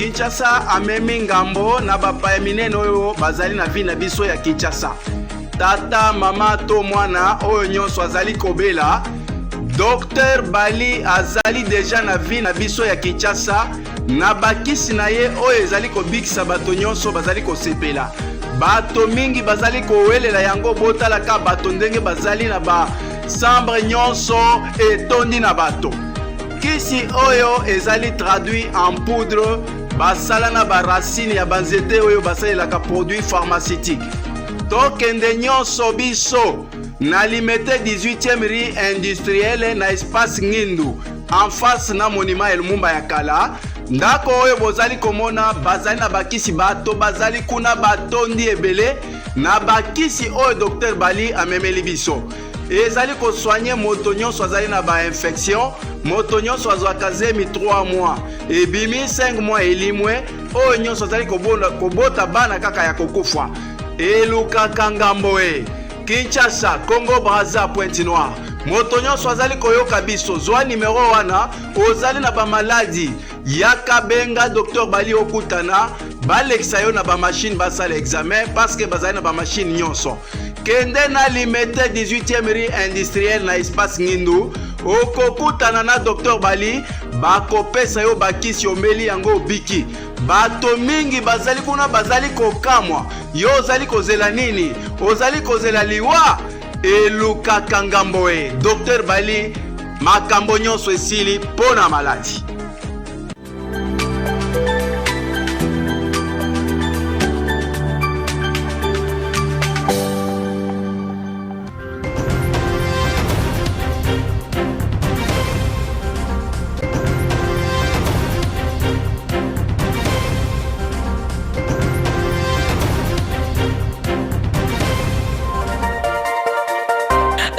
Kinshasa amemi ngambo na bapaya minene oyo bazali na vi na biso ya Kinshasa. Tata, mama to mwana oyo nyonso azali kobela. Dr Bali azali deja na vi na biso ya Kinshasa na bakisi na ye oyo ezali kobikisa bato nyonso bazali kosepela. Bato mingi bazali kowelela yango botalaka bato ndenge bazali na ba sambre nyonso etondi na bato. Kisi oyo ezali traduit en poudre basala na ba racine ya banzete oyo basalelaka produit pharmaceutique. Tokende nyonso biso na limité 18e rue industrielle na espace Ngindu en face na monument El Mumba ya kala. Ndako oyo bozali komona bazali na bakisi bato bazali kuna batondi ebele na bakisi oyo Dr Bali amemeli biso. Ezali ko soigner moto nyonso azali na ba infection, moto nyonso azwaka zemi 3 mois ebimi 5 mois elimwe oyo nyonso azali kobota bana kaka ya kokufa. Elukaka ngambo e Kinshasa, Congo Brazza, Pointe-Noire. Moto nyonso azali koyoka biso zwa numero wana ozali na ba maladie yaka benga Dr Bali okutana balekisa yo na ba machine basala examen parce que bazali na ba machine nyonso. Kende na limité 18e rue industrielle na espace Ngindu okokutana na Dr Bali bakopesa yo bakisi omeli yango biki. Bato mingi bazali kuna bazali kokamwa yo ozali kozela nini? Ozali kozela liwa elukaka ngambo e Dr Bali makambo nyonso esili pona maladi.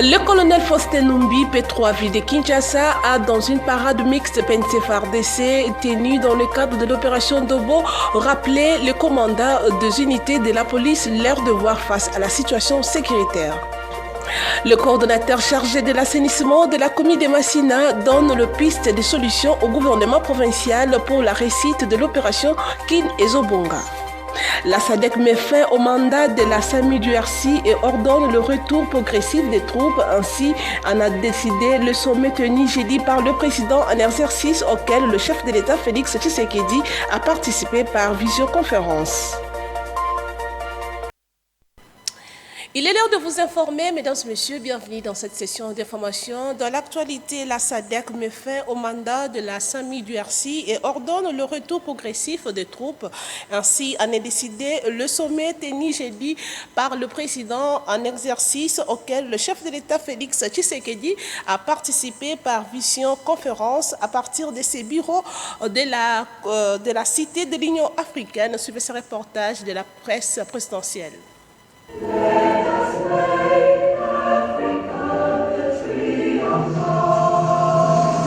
Le colonel Faustin Numbi, P3V de Kinshasa, a dans une parade mixte PNC-FARDC tenue dans le cadre de l'opération Dobo rappelé le commandant des unités de la police leur devoir face à la situation sécuritaire. Le coordonnateur chargé de l'assainissement de la commune de Massina donne le piste de solutions au gouvernement provincial pour la réussite de l'opération Kin Ezobonga. La SADC met fin au mandat de la SAMI du RC et ordonne le retour progressif des troupes. Ainsi en a décidé le sommet tenu jeudi par le président en exercice auquel le chef de l'État Félix Tshisekedi a participé par visioconférence. Il est l'heure de vous informer, mesdames et messieurs, bienvenue dans cette session d'information. Dans l'actualité, la SADC met fin au mandat de la SAMI du RC et ordonne le retour progressif des troupes. Ainsi en est décidé le sommet tenu jeudi par le président en exercice auquel le chef de l'État Félix Tshisekedi a participé par visioconférence à partir de ses bureaux de la cité de l'Union africaine. Suivez ce reportage de la presse présidentielle.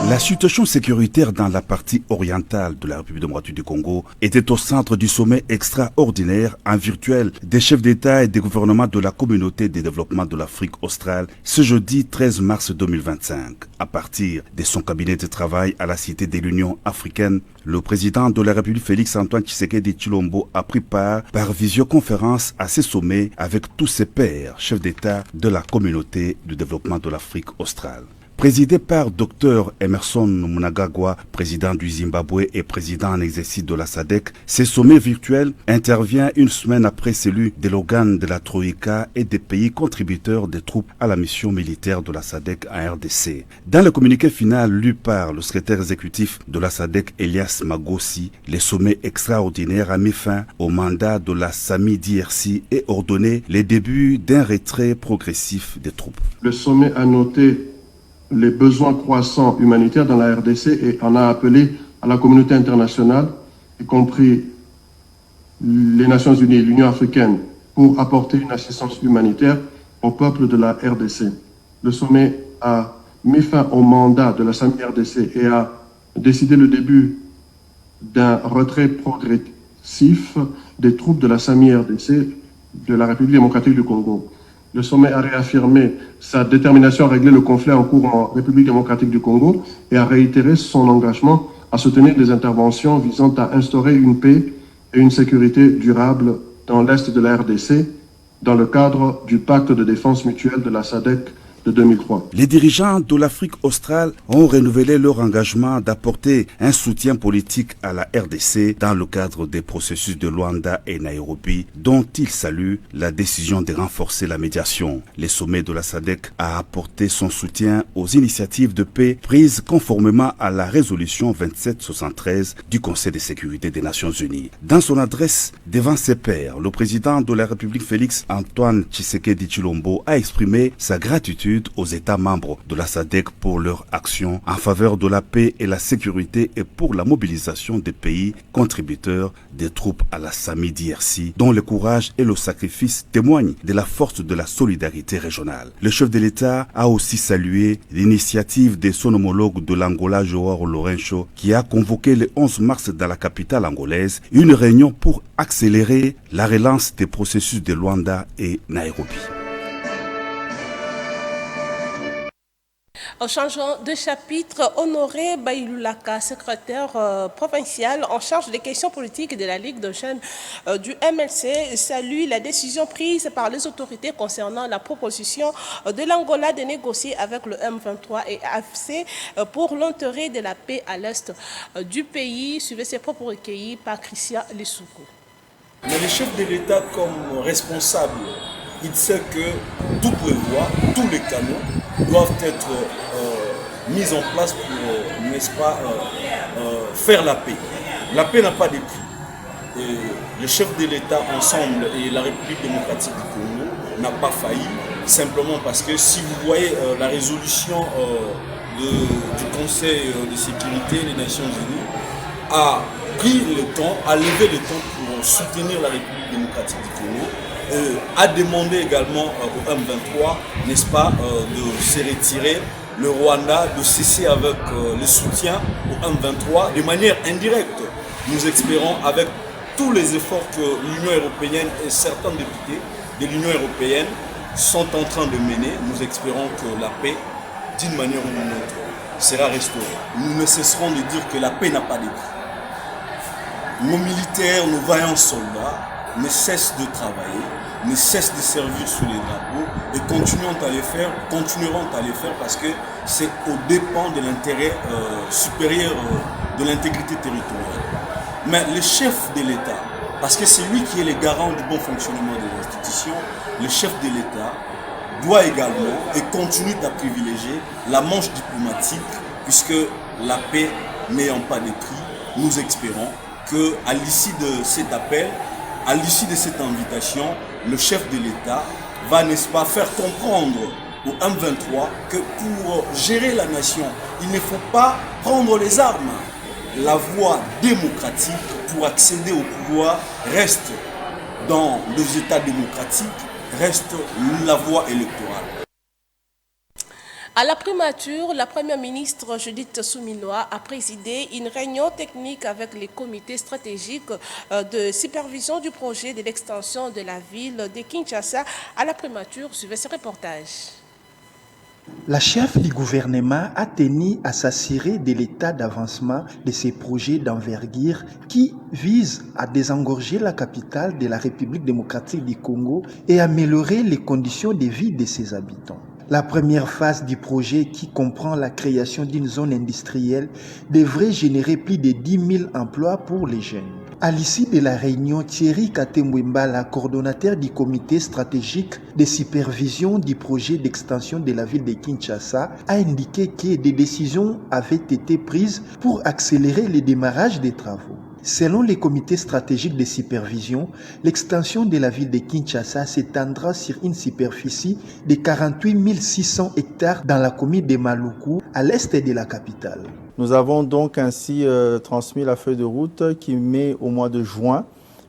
La situation sécuritaire dans la partie orientale de la République démocratique du Congo était au centre du sommet extraordinaire en virtuel des chefs d'État et des gouvernements de la communauté de développement de l'Afrique australe ce jeudi 13 mars 2025. À partir de son cabinet de travail à la Cité de l'Union africaine, le président de la République Félix-Antoine Tshisekedi Tshilombo a pris part par visioconférence à ce sommet avec tous ses pairs, chefs d'État de la communauté de développement de l'Afrique australe. Présidé par Dr Emerson Mnangagwa, président du Zimbabwe et président en exercice de la SADC, ce sommet virtuel intervient une semaine après celui de l'organe de la Troïka et des pays contributeurs des troupes à la mission militaire de la SADC en RDC. Dans le communiqué final lu par le secrétaire exécutif de la SADC, Elias Magossi, le sommet extraordinaire a mis fin au mandat de la SAMI DRC et ordonné le début d'un retrait progressif des troupes. Le sommet a noté les besoins croissants humanitaires dans la RDC et en a appelé à la communauté internationale, y compris les Nations Unies et l'Union africaine, pour apporter une assistance humanitaire au peuple de la RDC. Le sommet a mis fin au mandat de la SAMI RDC et a décidé le début d'un retrait progressif des troupes de la SAMI RDC de la République démocratique du Congo. Le sommet a réaffirmé sa détermination à régler le conflit en cours en République démocratique du Congo et a réitéré son engagement à soutenir les interventions visant à instaurer une paix et une sécurité durable dans l'Est de la RDC, dans le cadre du pacte de défense mutuelle de la SADC de 2003. Les dirigeants de l'Afrique australe ont renouvelé leur engagement d'apporter un soutien politique à la RDC dans le cadre des processus de Luanda et Nairobi, dont ils saluent la décision de renforcer la médiation. Le sommet de la SADC a apporté son soutien aux initiatives de paix prises conformément à la résolution 2773 du Conseil de sécurité des Nations Unies. Dans son adresse devant ses pairs, le président de la République Félix Antoine Tshisekedi Tshilombo a exprimé sa gratitude aux États membres de la SADC pour leur action en faveur de la paix et la sécurité et pour la mobilisation des pays contributeurs des troupes à la SAMI DRC, dont le courage et le sacrifice témoignent de la force de la solidarité régionale. Le chef de l'État a aussi salué l'initiative de son homologue de l'Angola, Joao Lourenço, qui a convoqué le 11 mars dans la capitale angolaise une réunion pour accélérer la relance des processus de Luanda et Nairobi. En changeant de chapitre, Honoré Baïloulaka, secrétaire provincial en charge des questions politiques de la Ligue de jeunes du MLC, salue la décision prise par les autorités concernant la proposition de l'Angola de négocier avec le M23 et AFC pour l'intérêt de la paix à l'est du pays. Suivez ses propres recueillis par Christian Lissoukou. Mais le chef de l'État comme responsable, il sait que toutes les voies, tous les canaux doivent être mis en place pour, n'est-ce pas, faire la paix. La paix n'a pas de prix. Et le chef de l'État ensemble et la République démocratique du Congo n'a pas failli, simplement parce que si vous voyez la résolution du Conseil de sécurité des Nations Unies a pris le temps, a levé le temps pour soutenir la République démocratique du Congo, a demandé également au M23, n'est-ce pas, de se retirer, le Rwanda de cesser avec le soutien au M23 de manière indirecte. Nous espérons, avec tous les efforts que l'Union européenne et certains députés de l'Union européenne sont en train de mener, nous espérons que la paix, d'une manière ou d'une autre, sera restaurée. Nous ne cesserons de dire que la paix n'a pas de prix. Nos militaires, nos vaillants soldats ne cessent de travailler, ne cessent de servir sous les drapeaux et continueront à les faire parce que c'est au dépens de l'intérêt supérieur de l'intégrité territoriale. Mais le chef de l'État, parce que c'est lui qui est le garant du bon fonctionnement des institutions, le chef de l'État doit également et continue à privilégier la manche diplomatique puisque la paix n'ayant pas de prix, nous espérons qu'à l'issue de cet appel, à l'issue de cette invitation, le chef de l'État va, n'est-ce pas, faire comprendre au M23 que pour gérer la nation, il ne faut pas prendre les armes. La voie démocratique pour accéder au pouvoir reste dans les États démocratiques, reste la voie électorale. À la primature, la première ministre Judith Suminwa a présidé une réunion technique avec les comités stratégiques de supervision du projet de l'extension de la ville de Kinshasa. À la primature, suivez ce reportage. La chef du gouvernement a tenu à s'assurer de l'état d'avancement de ces projets d'envergure qui visent à désengorger la capitale de la République démocratique du Congo et améliorer les conditions de vie de ses habitants. La première phase du projet, qui comprend la création d'une zone industrielle, devrait générer plus de 10 000 emplois pour les jeunes. À l'issue de la réunion, Thierry Katembwembala, coordonnateur du comité stratégique de supervision du projet d'extension de la ville de Kinshasa, a indiqué que des décisions avaient été prises pour accélérer le démarrage des travaux. Selon les comités stratégiques de supervision, l'extension de la ville de Kinshasa s'étendra sur une superficie de 48 600 hectares dans la commune de Maluku, à l'est de la capitale. Nous avons donc ainsi transmis la feuille de route qui met au mois de juin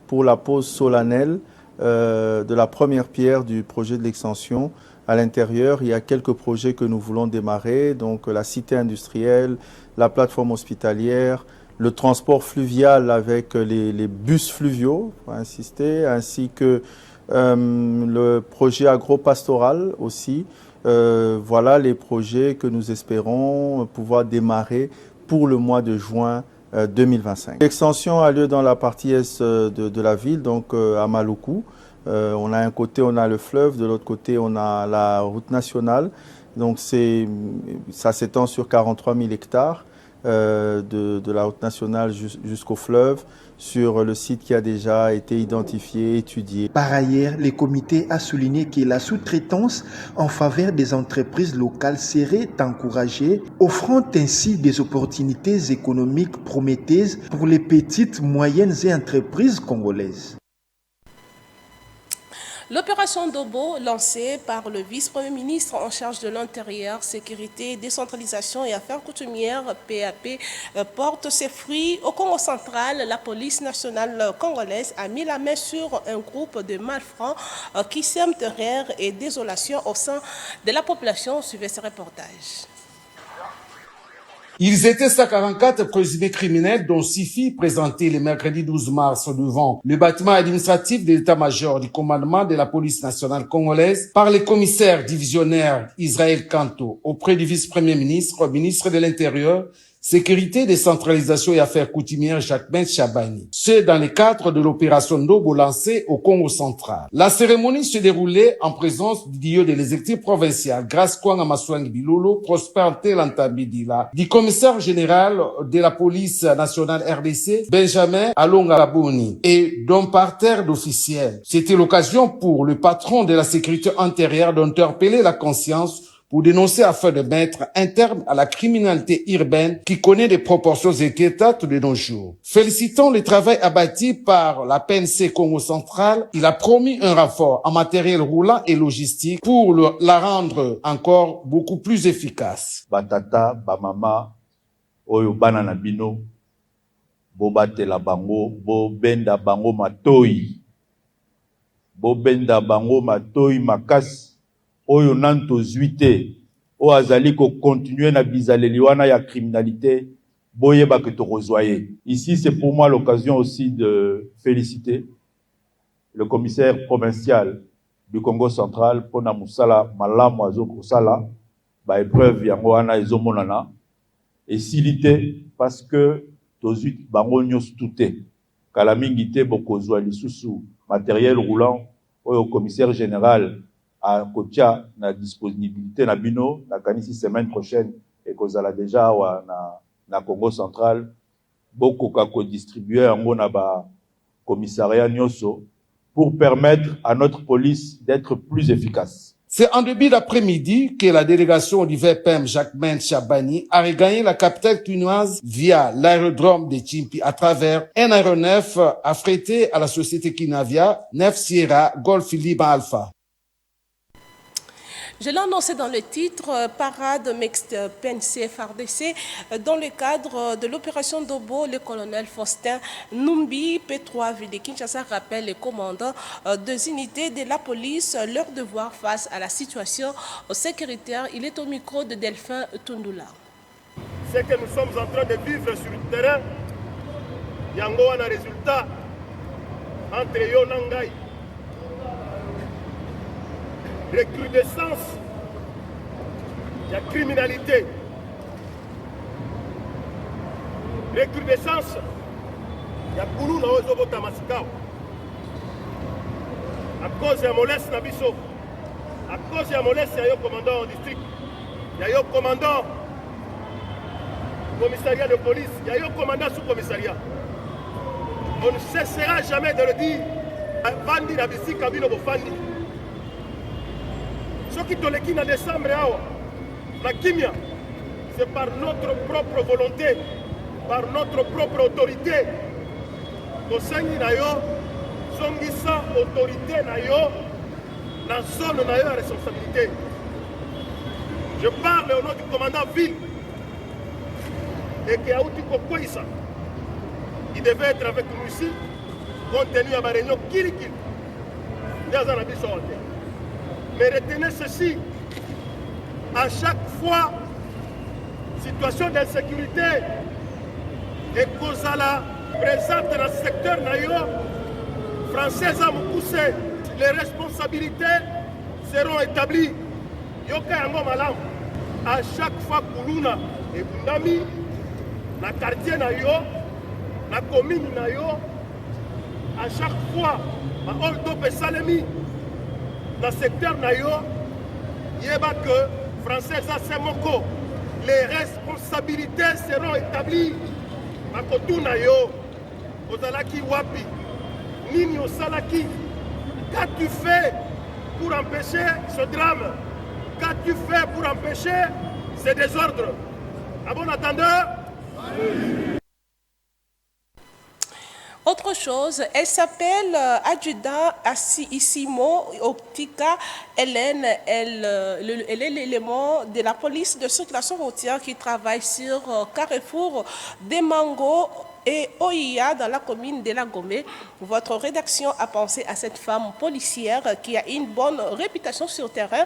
pour la pose solennelle de la première pierre du projet de l'extension. À l'intérieur, il y a quelques projets que nous voulons démarrer, donc la cité industrielle, la plateforme hospitalière, le transport fluvial avec les bus fluviaux, pour insister, ainsi que le projet agro-pastoral aussi. Voilà les projets que nous espérons pouvoir démarrer pour le mois de juin 2025. L'extension a lieu dans la partie est de la ville, donc à Maluku. On a un côté, on a le fleuve, de l'autre côté, on a la route nationale. Donc ça s'étend sur 43 000 hectares de la route nationale jusqu'au fleuve, sur le site qui a déjà été identifié, étudié. Par ailleurs, le comité a souligné que la sous-traitance en faveur des entreprises locales serait encouragée, offrant ainsi des opportunités économiques prometteuses pour les petites, moyennes et entreprises congolaises. L'opération Dobo, lancée par le vice-premier ministre en charge de l'Intérieur, Sécurité, Décentralisation et Affaires coutumières, PAP, porte ses fruits. Au Congo central, la police nationale congolaise a mis la main sur un groupe de malfrats qui sèment terreur et désolation au sein de la population. Suivez ce reportage. Ils étaient 144 présumés criminels, dont 6 filles présentées le mercredi 12 mars devant le bâtiment administratif de l'état-major du commandement de la police nationale congolaise par le commissaire divisionnaire Israël Kanto auprès du vice-premier ministre, ministre de l'Intérieur, Sécurité, Décentralisation et Affaires coutumières Jacques-Ben Chabani. Ce dans le cadre de l'opération Dobo lancée au Congo central. La cérémonie se déroulait en présence du dieu de l'exécutif provincial, Grace Kwanga Maswangi Bilolo, Prosper Telantabidila, du commissaire général de la police nationale RDC, Benjamin Alonga-Boni, et d'un parterre d'officiels. C'était l'occasion pour le patron de la sécurité intérieure d'interpeller la conscience pour dénoncer afin de mettre un terme à la criminalité urbaine qui connaît des proportions inquiétantes de nos jours. Félicitant le travail abattu par la PNC Congo central, il a promis un renfort en matériel roulant et logistique pour la rendre encore beaucoup plus efficace. Batata, bamama, oyo bana na bino, bo batela bango, bo benda bango matoi, makasi, oyo nanto zuite o azali ko continuer na bizaleli wana ya criminalité boye ba que to rezoyer. Ici c'est pour moi l'occasion aussi de féliciter le commissaire provincial du Congo central pour na musala malamu azoko sala ba épreuve yango wana ezomonana et silité parce que to zuite bango nyos touté kala mingi te bokozwa lisusu matériel roulant oyo commissaire général à Kotia na disponibilité na bino na kanisi semaine prochaine et kozala déjà wa na Congo central beaucoup kako distribuer yango na ba commissariat nyoso pour permettre à notre police d'être plus efficace. C'est en début d'après-midi que la délégation du VPM Jacques-Ben Chabani a regagné la capitale quinoise via l'aérodrome de Chimpi à travers un aéronef affrété à la société Kinavia 9 Sierra Golf Liban Alpha. Je l'ai annoncé dans le titre, parade mixte PNC-FARDC. Dans le cadre de l'opération Dobo, le colonel Faustin Numbi, P3 ville de Kinshasa, rappelle les commandants des unités de la police leur devoir face à la situation sécuritaire. Il est au micro de Delphin Tundula. Ce que nous sommes en train de vivre sur le terrain, yango a un résultat entre yo nangai. Recrudescence, il y a criminalité. Recrudescence, il y a Kounou na Ozobo Tamasikao. À cause de la molesse Nabiso, à cause de la molesse, il y a un commandant au district, il y a un commandant commissariat de police, il y a un commandant sous-commissariat. On ne cessera jamais de le dire. Bandi Nabisi Kabino Bofandi. Ce qui est le en décembre, la Kimia, c'est par notre propre volonté, par notre propre autorité. Au sein de Nayo, Zongisa, autorité Nayo, la zone Nayo a responsabilité. Je parle au nom du commandant ville et qui a outil Kokoïsa. Il devait être avec nous ici, compte tenu à ma réunion Kirikil. Mais retenez ceci, à chaque fois, situation d'insécurité et Kozala présente dans le secteur Nayo, français à Moukoussé, les responsabilités seront établies. Yoka Yango Malam, à chaque fois Koulouna et Bundami, na quartier na yo, na commune na yo, à chaque fois, ma hold up et salemi, dans le secteur na yo, yeba que français ça c'est moko. Les responsabilités seront établies. Ma kotu na yo, ozalaki wapi, nini osalaki, qu'as-tu fait pour empêcher ce drame? Qu'as-tu fait pour empêcher ces désordres? À bon attendeur? Autre chose, elle s'appelle adjudant Isimo Optica Hélène. Elle est l'élément de la police de circulation routière qui travaille sur Carrefour des Mango et Oia dans la commune de la Gombe. Votre rédaction a pensé à cette femme policière qui a une bonne réputation sur terrain.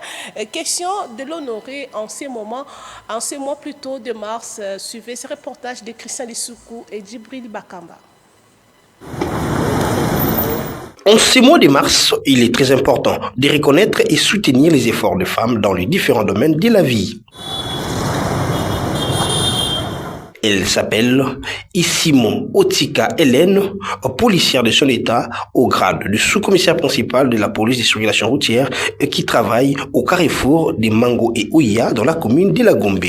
Question de l'honorer en ces mois plutôt de mars. Suivez ce reportage de Christian Lissoukou et Djibril Bakamba. En ces mois de mars, il est très important de reconnaître et soutenir les efforts des femmes dans les différents domaines de la vie. Elle s'appelle Isimo Otika Hélène, policière de son état au grade de sous-commissaire principal de la police de circulation routière qui travaille au carrefour des Mango et Ouya dans la commune de la Gombe.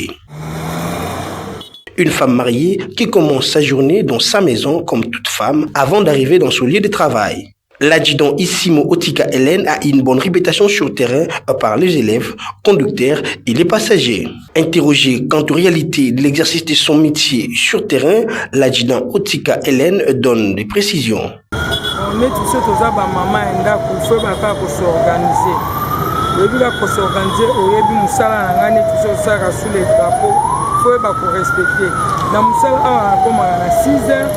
Une femme mariée qui commence sa journée dans sa maison comme toute femme avant d'arriver dans son lieu de travail. L'adjudant Isimo Otika Hélène a une bonne réputation sur le terrain par les élèves, conducteurs et les passagers. Interrogé quant aux réalités de l'exercice de son métier sur le terrain, l'adjudant Otika Hélène donne des précisions. On est tous ces maman et pour faire s'organiser. Le but de s'organiser, au début, nous allons tous ça sous les drapeaux. Il faut respecter. Dans le salon, on a 6 heures,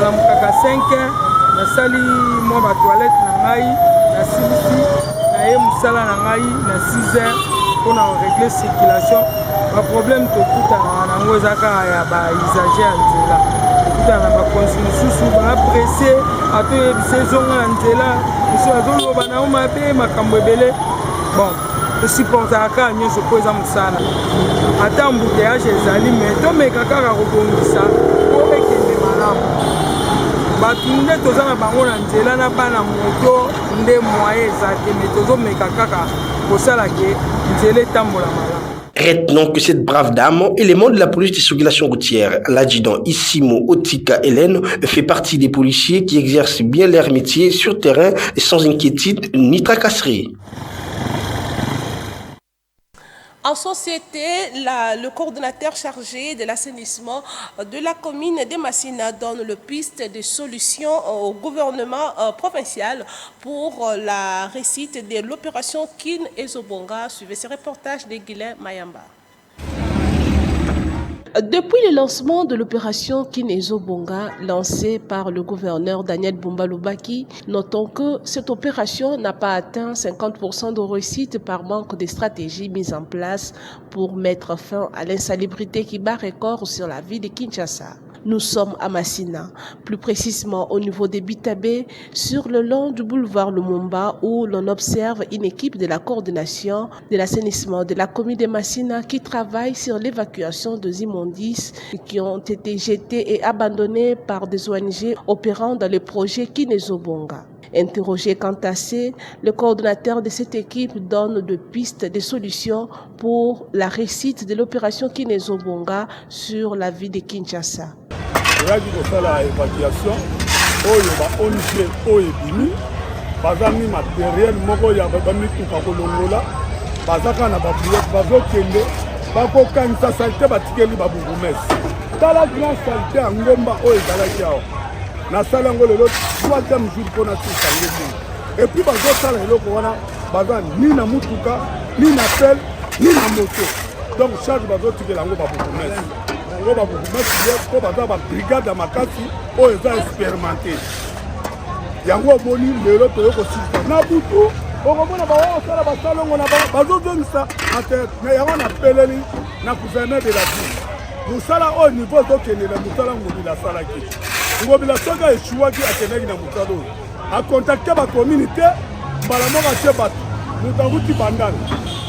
dans la 5 heures. Na sali mo ba toilette na ngai na silisi na ye musala na ngai na 6 heures pour na régler circulation ba problème to kuta na ngoza ka ya ba usager antela kuta na ba consusu ba pressé ato ye saison antela so azolo ba na uma pe makambo ebele bon le supporter ka nyoso ko za musana ata mbouteillage ezali mais to meka kaka ko bongisa ko ekende malamu. Batunde tozana bango na nzela na bana moto nde moye ezate mais tozomeka kaka kosala ke nzela etambola malamu. Retenons que cette brave dame, élément de la police de circulation routière, l'adjudant Isimo Otika Hélène, fait partie des policiers qui exercent bien leur métier sur terrain sans inquiétude ni tracasserie. En société, le coordonnateur chargé de l'assainissement de la commune de Massina donne le piste de solutions au gouvernement provincial pour la réussite de l'opération Kin Ezobonga. Suivez ce reportage de Guilain Mayamba. Depuis le lancement de l'opération Kinezo Bonga, lancée par le gouverneur Daniel Boumba-Loubaki, notons que cette opération n'a pas atteint 50% de réussite par manque de stratégie mise en place pour mettre fin à l'insalubrité qui bat record sur la ville de Kinshasa. Nous sommes à Massina, plus précisément au niveau des Bitabé, sur le long du boulevard Lumumba, où l'on observe une équipe de la coordination de l'assainissement de la commune de Massina qui travaille sur l'évacuation des immondices qui ont été jetés et abandonnés par des ONG opérant dans le projet Kinezo Bonga. Interrogé quant à ça, le coordonnateur de cette équipe donne des pistes de solutions pour la réussite de l'opération Kinezo Bonga sur la ville de Kinshasa. Ragi kosala évacuation oyo ba ONG oyo bimi bazami matériel moko ya bamituka kolongola bazaka na babuye bazokende bakokanisa salite batikeli babugumesi tala grand salite ya ngomba oyo ezalaki awa nasala yango lelo 3e jour mpona tisango et puis bazosala eloko wana baza ni na mutuka ni na pelle ni na moto donc charge bazotikela yango babugumesi yango babugumesi po baza babrigade ya makasi oyo eza expérimenté yango omoni lelo toyokosilisa na butu okomona baosala basalongo na bazozongisa na yango na peleli na gouverneur de la ville mosala oyo niveau ezokendela mosala ngobila asalaki ngobila soki aeshuwaki akendaki na mosala oyo akontakte bakommunité mbala moko atie bato moto awuti bandana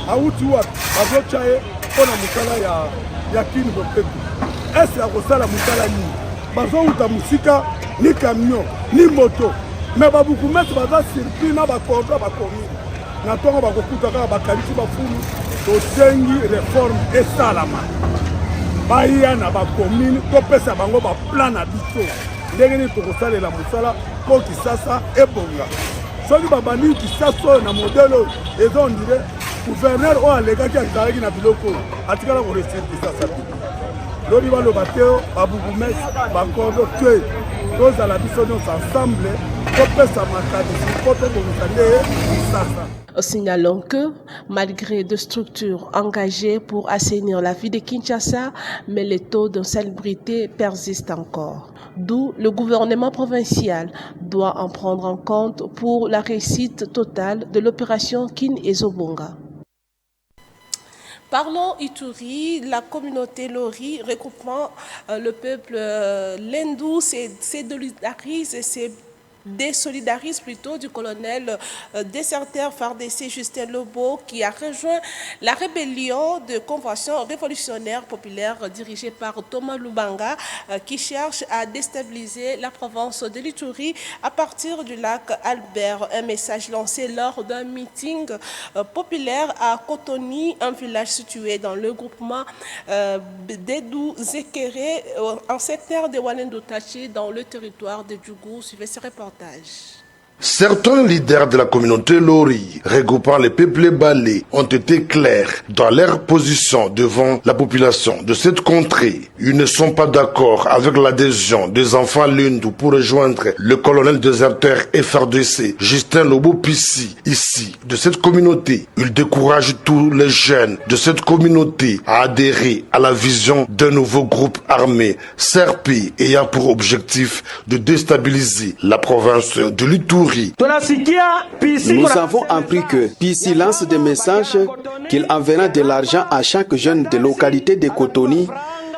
awuti wapi bazotya ye mpo na mosala ya kini bopetu ese ya kosala mosala nini bazouta mosika ni camion ni moto me babukumesi baza surpris na bakordo bakomini na ntongo bakokuta kaka bakanisi bafulu tosengi reforme esalama baya na bakomini topesa bango baplan na biso ndenge nini tokosalela mosala mpo kisasa ebonga soki babandi kisasa oyo na modele oyo eza ondire gouverneur oyo alekaki azalaki na biloko oyo atikala koresir kisasa te lobi baloba te babukumesi bakordo te tozala biso nyonso ensemble topesa makanisi mpo tobongisa nde kisasa. Signalons que, malgré des structures engagées pour assainir la vie de Kinshasa, mais les taux d'insalubrité persistent encore. D'où le gouvernement provincial doit en prendre en compte pour la réussite totale de l'opération Kin Ezobonga. Parlons Ituri, la communauté Lori regroupant le peuple Lendou se désolidarise plutôt du colonel déserteur FARDC Justin Lobo qui a rejoint la rébellion de convention révolutionnaire populaire dirigée par Thomas Lubanga qui cherche à déstabiliser la province de l'Ituri à partir du lac Albert. Un message lancé lors d'un meeting populaire à Kotoni, un village situé dans le groupement d'Edou Zekere en secteur de Walendotachi dans le territoire de Djougou. Suivez ce reportage. Certains leaders de la communauté Lori, regroupant les peuples balais, ont été clairs dans leur position devant la population de cette contrée. Ils ne sont pas d'accord avec l'adhésion des enfants Lundou pour rejoindre le colonel déserteur FARDC Justin Lobo Pissi, ici, de cette communauté. Ils découragent tous les jeunes de cette communauté à adhérer à la vision d'un nouveau groupe armé, CRP, ayant pour objectif de déstabiliser la province de l'Ituri. Nous avons appris que Pissi lance des messages qu'il enverra de l'argent à chaque jeune de localité de Kotoni,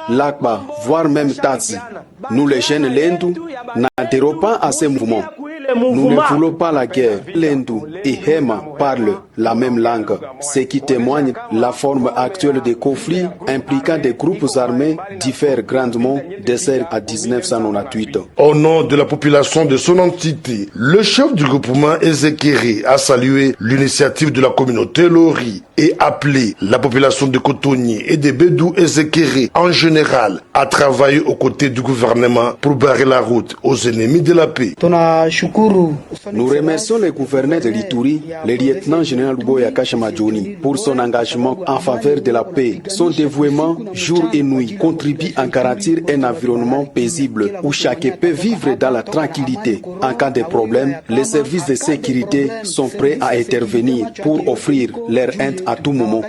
Lakba, voire même Tazi. Nous les jeunes Lendou n'adhérons pas à ces mouvements. Nous ne voulons pas la guerre. Lendou et Hema parlent la même langue, ce qui témoigne la forme actuelle des conflits impliquant des groupes armés diffère grandement de celle à 1998. Au nom de la population de son entité, le chef du groupement Ezekere a salué l'initiative de la communauté Lori et appelé la population de Kotoni et de Bédou Ezekere en général à travailler aux côtés du gouvernement pour barrer la route aux ennemis de la paix. Nous remercions le gouverneur de l'Ituri, le lieutenant-général Boya Kashamadjoni, pour son engagement en faveur de la paix. Son dévouement, jour et nuit, contribue à garantir un environnement paisible où chacun peut vivre dans la tranquillité. En cas de problème, les services de sécurité sont prêts à intervenir pour offrir leur aide à tout moment.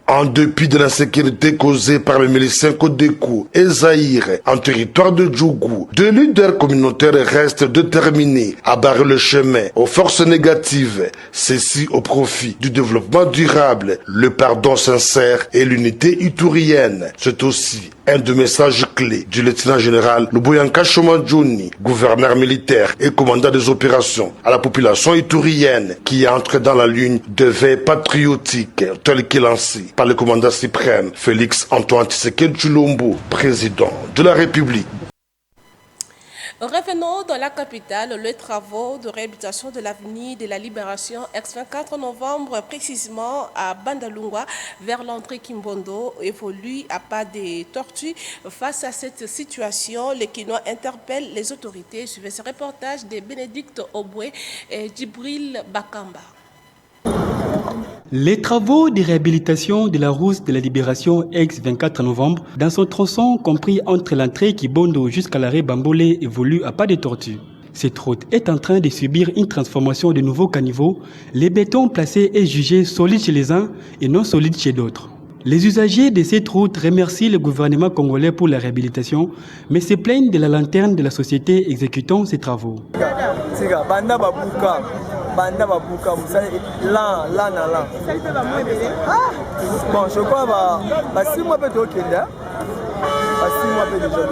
En dépit de l'insécurité causée par les miliciens Kodeko et Zaïre en territoire de Djougou, de leaders communautaires restent déterminés à barrer le chemin aux forces négatives, ceci au profit du développement durable, le pardon sincère et l'unité iturienne. C'est aussi un des messages clés du lieutenant-général Luboyanka Shomadjouni, gouverneur militaire et commandant des opérations, à la population iturienne qui entre dans la ligne de veille patriotique telle qu'est lancée par le commandant suprême Félix Antoine Tshisekedi Tshilombo, président de la République. Revenons dans la capitale, les travaux de réhabilitation de l'avenue de la Libération, ex-24 novembre, précisément à Bandalungwa, vers l'entrée Kimbondo, évoluent à pas de tortue. Face à cette situation, les Kinois interpellent les autorités. Suivez ce reportage de Bénédicte Oboué et Djibril Bakamba. Les travaux de réhabilitation de la route de la Libération ex-24 novembre, dans son tronçon compris entre l'entrée Kibondo jusqu'à l'arrêt Bambolé, évolue à pas de tortue. Cette route est en train de subir une transformation de nouveaux caniveaux. Les bétons placés est jugé solide chez les uns et non solide chez d'autres. Les usagers de cette route remercient le gouvernement congolais pour la réhabilitation, mais se plaignent de la lanterne de la société exécutant ces travaux. Banda babuka là bon je crois ba 6 mois peut okenda ba 6 mois peut déjà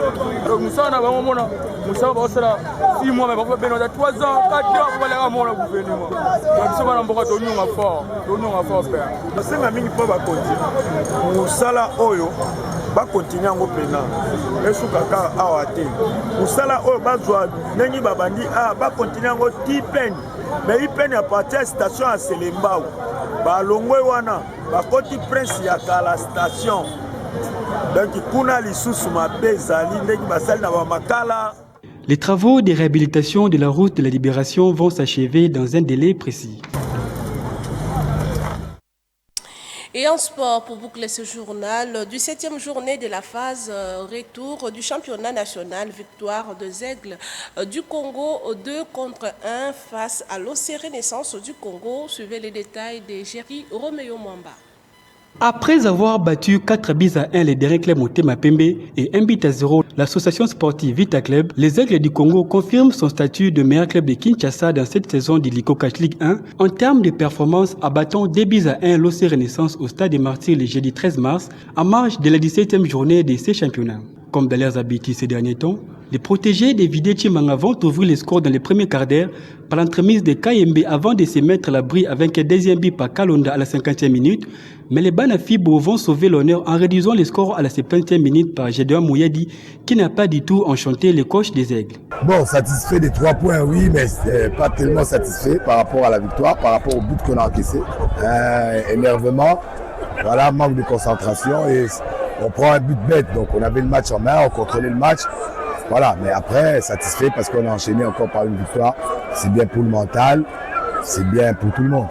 donc nous sommes na bango mona mosala baosala 6 mois mais bakoba beno ya 3 ans 4 ans babalaka mona gouvernement biso bana mboka tonyonga fort père basenga mingi mpo bakontinue mosala oyo bakontinue yango mpena esuka kaka awa te mosala oyo bazwa ndenge babandi bakontinue yango ti pene mais ipene ya parti ya station ya selembao balongwe wana bakoti prince ya kala station donc kuna lisusu mabe ezali ndenge basali na bamakala. Les travaux de réhabilitation de la route de la Libération vont s'achever dans un délai précis. Et en sport, pour boucler ce journal, du 7e journée de la phase retour du championnat national, victoire des Aigles du Congo 2-1 face à l'OC Renaissance du Congo. Suivez les détails de Jerry Roméo Mwamba. Après avoir battu 4-1 les derniers clubs Motema Pembe et 1-0 l'association sportive Vita Club, les Aigles du Congo confirment son statut de meilleur club de Kinshasa dans cette saison de l'Ico-Cash Ligue 1 en termes de performance, abattant 2-1 l'OC Renaissance au Stade des Martyrs le jeudi 13 mars en marge de la 17e journée de ces championnats. Comme dans leurs habitudes ces derniers temps, les protégés des Vidé Chimanga vont ouvrir les scores dans les premiers quarts d'heure par l'entremise de KMB avant de se mettre à l'abri avec un deuxième but par Kalonda à la 50e minute. Mais les Banafibo vont sauver l'honneur en réduisant les scores à la 70e minute par Gédéon Mouyadi qui n'a pas du tout enchanté les coachs des Aigles. Bon, satisfait des 3 points, oui, mais pas tellement satisfait par rapport à la victoire, par rapport au but qu'on a encaissé. Énervement, voilà, manque de concentration et on prend un but bête. Donc on avait le match en main, on contrôlait le match. Voilà, mais après, satisfait parce qu'on a enchaîné encore par une victoire. C'est bien pour le mental, c'est bien pour tout le monde.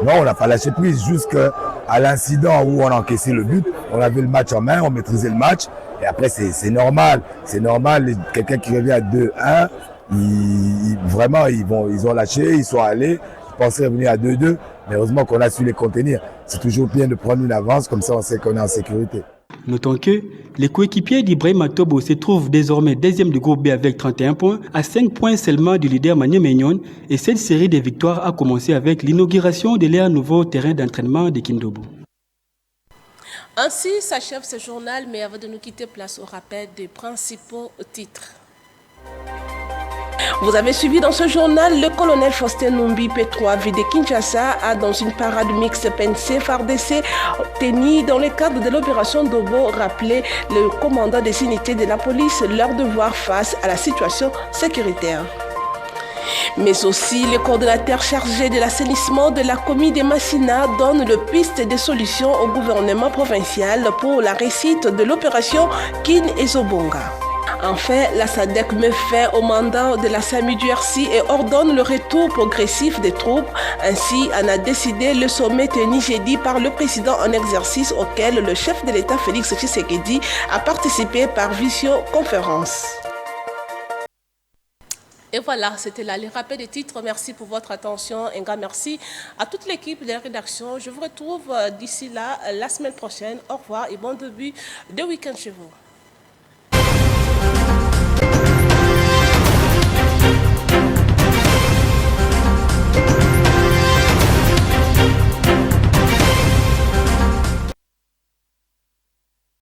Non, on n'a pas lâché prise jusqu'à l'incident où on a encaissé le but. On avait le match en main, on maîtrisait le match. Et après, c'est normal. C'est normal, quelqu'un qui revient à 2-1, vraiment, ils ont lâché, ils sont allés. Ils pensaient revenir à 2-2, mais heureusement qu'on a su les contenir. C'est toujours bien de prendre une avance, comme ça on sait qu'on est en sécurité. Notons que les coéquipiers d'Ibrahim Tobo se trouvent désormais deuxième du groupe B avec 31 points, à 5 points seulement du leader Manu Meignon, et cette série de victoires a commencé avec l'inauguration de leur nouveau terrain d'entraînement de Kindobo. Ainsi s'achève ce journal, mais avant de nous quitter, place au rappel des principaux titres. Vous avez suivi dans ce journal, le colonel Faustin Numbi P3V de Kinshasa a dans une parade mixte PNC FARDC tenue dans le cadre de l'opération Dobo rappelé le commandant des unités de la police leur devoir face à la situation sécuritaire. Mais aussi, le coordonnateur chargé de l'assainissement de la commune de Massina donne le piste de solutions au gouvernement provincial pour la réussite de l'opération Kin et Zobonga. Enfin, la SADC met fin au mandat de la SAMU du RC et ordonne le retour progressif des troupes. Ainsi, en a décidé le sommet tenu jeudi par le président en exercice auquel le chef de l'État Félix Tshisekedi a participé par visioconférence. Et voilà, c'était là le rappel des titres. Merci pour votre attention. Un grand merci à toute l'équipe de la rédaction. Je vous retrouve d'ici là la semaine prochaine. Au revoir et bon début de week-end chez vous.